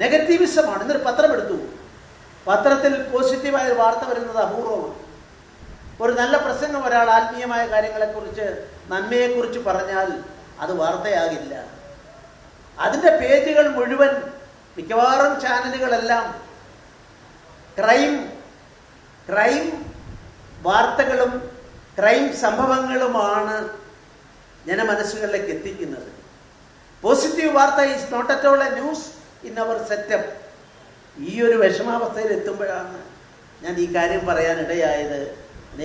നെഗറ്റീവിസമാണ്. ഇന്നൊരു പത്രം എടുത്തു, പത്രത്തിൽ പോസിറ്റീവായ ഒരു വാർത്ത വരുന്നത് അപൂർവമാണ്. ഒരു നല്ല പ്രസംഗം ഒരാൾ ആത്മീയമായ കാര്യങ്ങളെക്കുറിച്ച്, നന്മയെക്കുറിച്ച് പറഞ്ഞാൽ അത് വാർത്തയാകില്ല. അതിൻ്റെ പേജുകൾ മുഴുവൻ മിക്കവാറും ചാനലുകളെല്ലാം ക്രൈം വാർത്തകളും ക്രൈം സംഭവങ്ങളുമാണ് ജനമനസ്സുകളിലേക്ക് എത്തിക്കുന്നത്. പോസിറ്റീവ് വാർത്ത is not at all a news in our setup. ഈ ഒരു വിഷമാവസ്ഥയിൽ എത്തുമ്പോഴാണ് ഞാൻ ഈ കാര്യം പറയാനിടയായത്.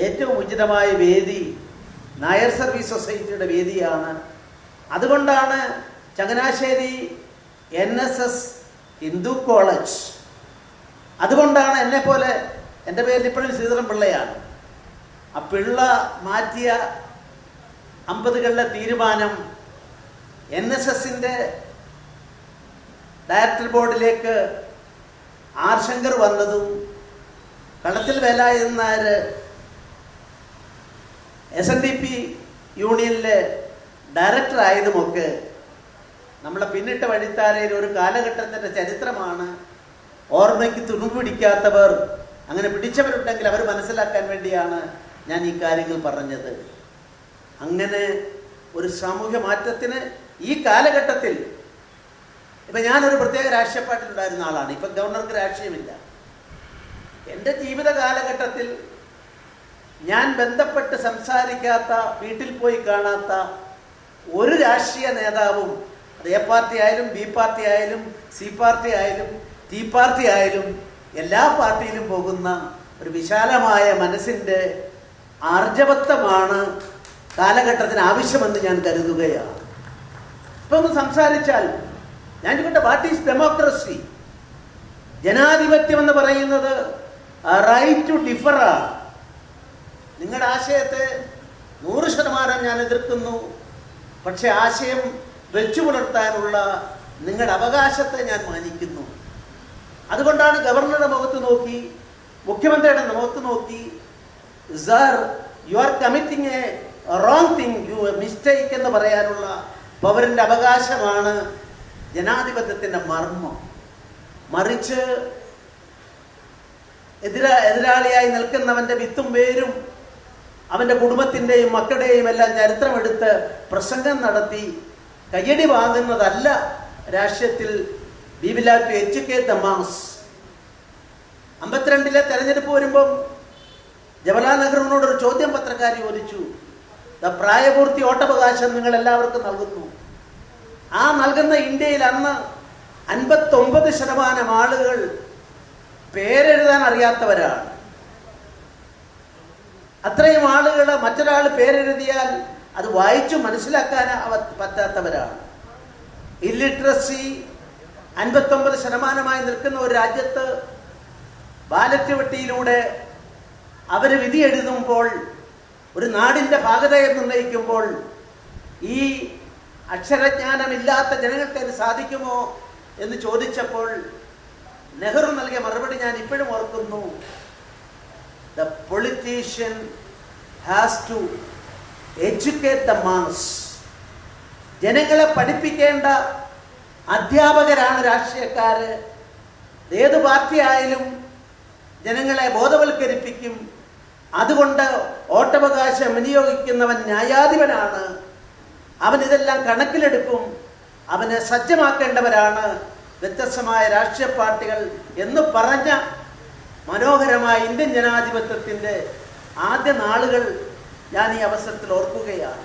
ഏറ്റവും ഉചിതമായ വേദി നായർ സർവീസ് സൊസൈറ്റിയുടെ വേദിയാണ്. അതുകൊണ്ടാണ് ചങ്ങനാശ്ശേരി NSS ഹിന്ദു കോളേജ്, അതുകൊണ്ടാണ് എന്നെപ്പോലെ, എൻ്റെ പേര് ഇപ്പോഴും ശ്രീധരൻ പിള്ളയാണ്, ആ പിള്ള മാറ്റിയ 50കളിലെ തീരുമാനം NSSൻ്റെ ഡയറക്ടർ ബോർഡിലേക്ക് ആർ ശങ്കർ വന്നതും കളത്തിൽ വേലായുധൻ നായർ SNDP യൂണിയനിലെ ഡയറക്ടർ ആയതുമൊക്കെ നമ്മളെ പിന്നിട്ട വഴിത്താരയിൽ ഒരു കാലഘട്ടത്തിൻ്റെ ചരിത്രമാണ്. ഓർമ്മയ്ക്ക് തുണു പിടിക്കാത്തവർ, അങ്ങനെ പിടിച്ചവരുണ്ടെങ്കിൽ അവർ മനസ്സിലാക്കാൻ വേണ്ടിയാണ് ഞാൻ ഈ കാര്യങ്ങൾ പറഞ്ഞത്. അങ്ങനെ ഒരു സാമൂഹ്യ മാറ്റത്തിന് ഈ കാലഘട്ടത്തിൽ, ഇപ്പം ഞാനൊരു പ്രത്യേക രാഷ്ട്രീയ പാർട്ടിയിലുണ്ടായിരുന്ന ആളാണ്. ഇപ്പം ഗവർണർക്ക് രാഷ്ട്രീയമില്ല. എൻ്റെ ജീവിത കാലഘട്ടത്തിൽ ഞാൻ ബന്ധപ്പെട്ട് സംസാരിക്കാത്ത, വീട്ടിൽ പോയി കാണാത്ത ഒരു രാഷ്ട്രീയ നേതാവും, അത് എ പാർട്ടി ആയാലും ബി പാർട്ടി ആയാലും സി പാർട്ടി ആയാലും ടി പാർട്ടി ആയാലും എല്ലാ പാർട്ടിയിലും പോകുന്ന ഒരു വിശാലമായ മനസ്സിൻ്റെ ആർജവത്വമാണ് കാലഘട്ടത്തിന് ആവശ്യമെന്ന് ഞാൻ കരുതുകയാണ്. ഇപ്പം ഒന്ന് സംസാരിച്ചാൽ ഞാൻ ചോദിക്കട്ടെ, വാട്ട് ഈസ് ഡെമോക്രസി? ജനാധിപത്യം എന്ന് പറയുന്നത് റൈറ്റ് ടു ഡിഫർ ആണ്. നിങ്ങളുടെ ആശയത്തെ 100% ഞാൻ എതിർക്കുന്നു, പക്ഷെ ആശയം വെച്ചു പുലർത്താനുള്ള നിങ്ങളുടെ അവകാശത്തെ ഞാൻ മാനിക്കുന്നു. അതുകൊണ്ടാണ് ഗവർണറുടെ മുഖത്ത് നോക്കി, മുഖ്യമന്ത്രിയുടെ മുഖത്ത് നോക്കി, sir you are committing a wrong thing, you mistake എന്ന് പറയാനുള്ള പൗരൻ്റെ അവകാശമാണ് ജനാധിപത്യത്തിൻ്റെ മർമ്മം. മറിച്ച് എതിരാളിയായി നിൽക്കുന്നവൻ്റെ വിത്തും വേരും അവൻ്റെ കുടുംബത്തിൻ്റെയും മക്കളുടെയും എല്ലാം ചരിത്രമെടുത്ത് പ്രസംഗം നടത്തി കയ്യടി വാങ്ങുന്നതല്ല രാഷ്ട്രീയത്തിൽ. We will have to educate the masses. 52-ലെ തെരഞ്ഞെടുപ്പ് വരുമ്പം ജവഹർലാൽ നെഹ്റുവിനോടൊരു ചോദ്യം പത്രക്കാർ ചോദിച്ചു, പ്രായപൂർത്തി വോട്ടവകാശം നിങ്ങൾ എല്ലാവർക്കും നൽകുന്നു. ആ നൽകുന്ന ഇന്ത്യയിൽ അന്ന് 59% ആളുകൾ പേരെഴുതാൻ അറിയാത്തവരാണ്. അത്രയും ആളുകൾ മറ്റൊരാൾ പേരെഴുതിയാൽ അത് വായിച്ചു മനസ്സിലാക്കാൻ പറ്റാത്തവരാണ്. ഇല്ലിറ്ററസി 59% നിൽക്കുന്ന ഒരു രാജ്യത്ത് ബാലറ്റ് പെട്ടിയിലൂടെ അവർ വിധി എഴുതുമ്പോൾ, ഒരു നാടിൻ്റെ ഭാഗതയെ നിർണ്ണയിക്കുമ്പോൾ, ഈ അക്ഷരജ്ഞാനമില്ലാത്ത ജനങ്ങൾക്ക് അത് സാധിക്കുമോ എന്ന് ചോദിച്ചപ്പോൾ നെഹ്റു നൽകിയ മറുപടി ഞാൻ ഇപ്പോഴും ഓർക്കുന്നു. The politician has to educate the mass. ജനങ്ങളെ പഠിപ്പിക്കേണ്ട അധ്യാപകരാണ് രാഷ്ട്രീയക്കാർ. ഏത് പാർട്ടി ആയാലും ജനങ്ങളെ ബോധവൽക്കരിപ്പിക്കും. അതുകൊണ്ട് വോട്ടവകാശം വിനിയോഗിക്കുന്നവൻ ന്യായാധിപനാണ്. അവൻ ഇതെല്ലാം കണക്കിലെടുക്കും. അവനെ സജ്ജമാക്കേണ്ടവരാണ് വ്യത്യസ്തമായ രാഷ്ട്രീയ പാർട്ടികൾ എന്ന് പറഞ്ഞ മനോഹരമായ ഇന്ത്യൻ ജനാധിപത്യത്തിൻ്റെ ആദ്യ നാളുകൾ ഞാൻ ഈ അവസരത്തിൽ ഓർക്കുകയാണ്.